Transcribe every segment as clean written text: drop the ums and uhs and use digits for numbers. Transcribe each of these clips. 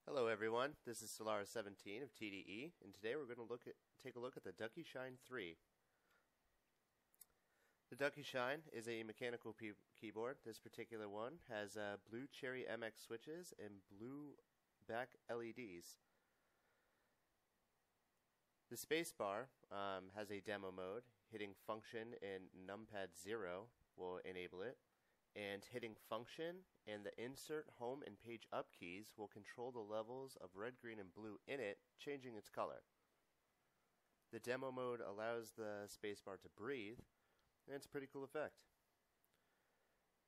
Hello everyone, this is Solara17 of TDE, and today we're going to take a look at the Ducky Shine 3. The Ducky Shine is a mechanical keyboard. This particular one has blue Cherry MX switches and blue back LEDs. The spacebar has a demo mode. Hitting function and numpad 0 will enable it, and hitting function and the insert, home, and page up keys will control the levels of red, green, and blue in it, changing its color. The demo mode allows the spacebar to breathe, and it's a pretty cool effect.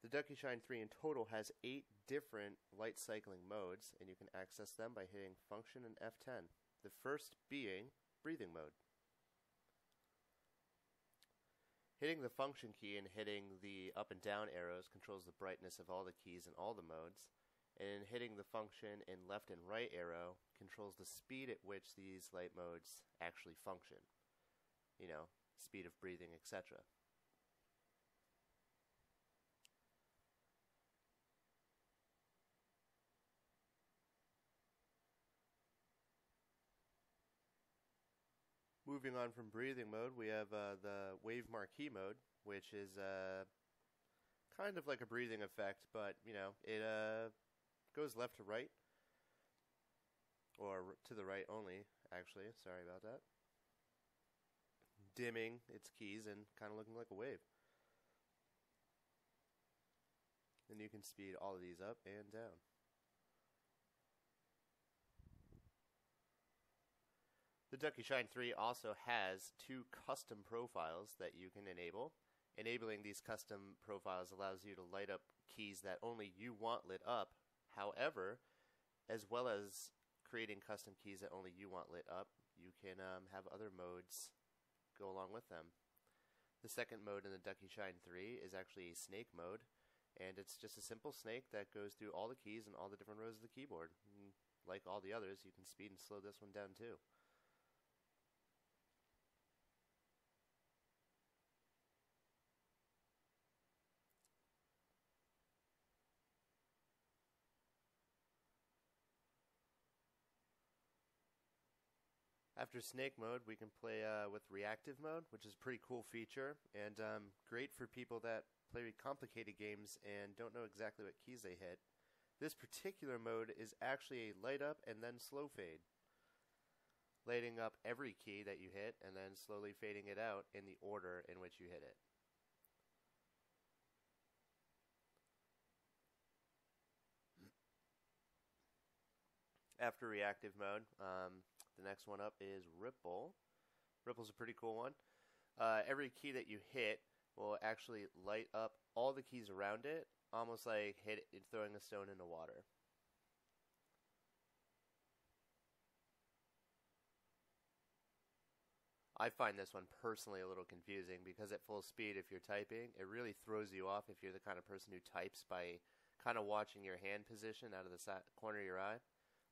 The Ducky Shine 3 in total has 8 different light cycling modes, and you can access them by hitting function and F10. The first being breathing mode. Hitting the function key and hitting the up and down arrows controls the brightness of all the keys in all the modes, and hitting the function and left and right arrow controls the speed at which these light modes actually function. You know, speed of breathing, etc. Moving on from breathing mode, we have the wave marquee mode, which is kind of like a breathing effect, but you know, it goes left to right, or to the right only, actually, sorry about that. Dimming its keys and kind of looking like a wave. Then you can speed all of these up and down. The Ducky Shine 3 also has 2 custom profiles that you can enable. Enabling these custom profiles allows you to light up keys that only you want lit up. However, as well as creating custom keys that only you want lit up, you can have other modes go along with them. The second mode in the Ducky Shine 3 is actually a snake mode, and it's just a simple snake that goes through all the keys and all the different rows of the keyboard. And like all the others, you can speed and slow this one down too. After snake mode, we can play with reactive mode, which is a pretty cool feature, and great for people that play complicated games and don't know exactly what keys they hit. This particular mode is actually a light up and then slow fade. Lighting up every key that you hit and then slowly fading it out in the order in which you hit it. After reactive mode, the next one up is Ripple. Ripple's a pretty cool one. Every key that you hit will actually light up all the keys around it, almost like throwing a stone into water. I find this one personally a little confusing because at full speed, if you're typing, it really throws you off if you're the kind of person who types by kind of watching your hand position out of the corner of your eye.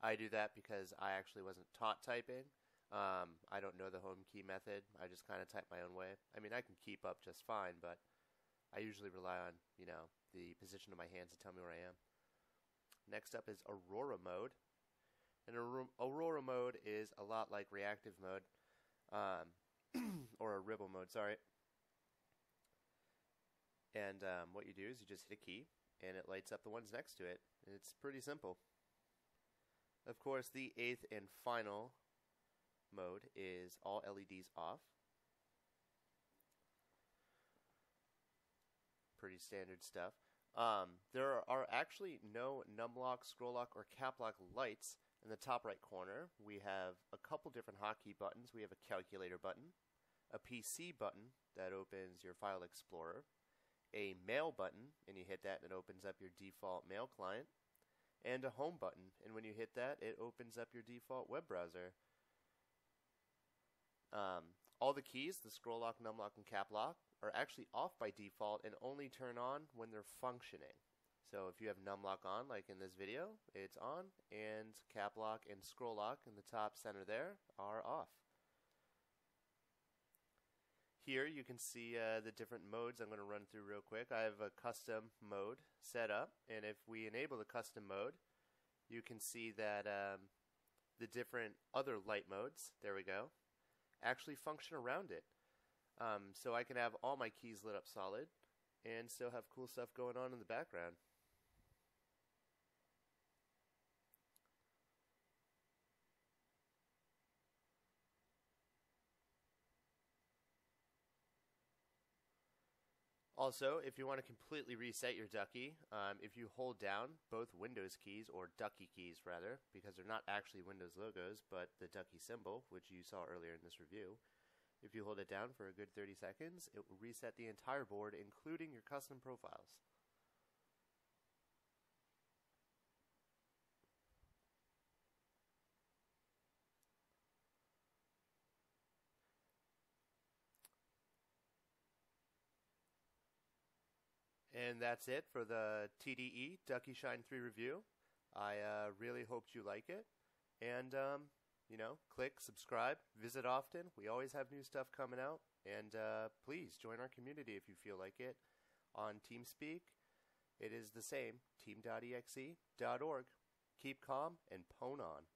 I do that because I actually wasn't taught typing. I don't know the home key method. I just kind of type my own way. I mean, I can keep up just fine, but I usually rely on, you know, the position of my hands to tell me where I am. Next up is Aurora mode. And Aurora mode is a lot like reactive mode, or a Ripple mode, sorry. And what you do is you just hit a key, and it lights up the ones next to it. And it's pretty simple. Of course, the 8th and final mode is all LEDs off. Pretty standard stuff. There are actually no numlock, scroll lock, or cap lock lights in the top right corner. We have a couple different hotkey buttons. We have a calculator button, a PC button that opens your file explorer, a mail button, and you hit that and it opens up your default mail client, and a home button, and when you hit that, it opens up your default web browser. All the keys, the scroll lock, numlock, and cap lock, are actually off by default and only turn on when they're functioning. So if you have numlock on, like in this video, it's on, and cap lock and scroll lock in the top center there are off. Here you can see the different modes I'm going to run through real quick. I have a custom mode set up, and if we enable the custom mode, you can see that the different other light modes, there we go, actually function around it. So I can have all my keys lit up solid and still have cool stuff going on in the background. Also, if you want to completely reset your Ducky, if you hold down both Windows keys, or Ducky keys rather, because they're not actually Windows logos, but the Ducky symbol, which you saw earlier in this review, if you hold it down for a good 30 seconds, it will reset the entire board, including your custom profiles. And that's it for the TDE Ducky Shine 3 review. I really hoped you like it. And, you know, click, subscribe, visit often. We always have new stuff coming out. And please join our community if you feel like it. On TeamSpeak, it is the same, team.exe.org. Keep calm and pwn on.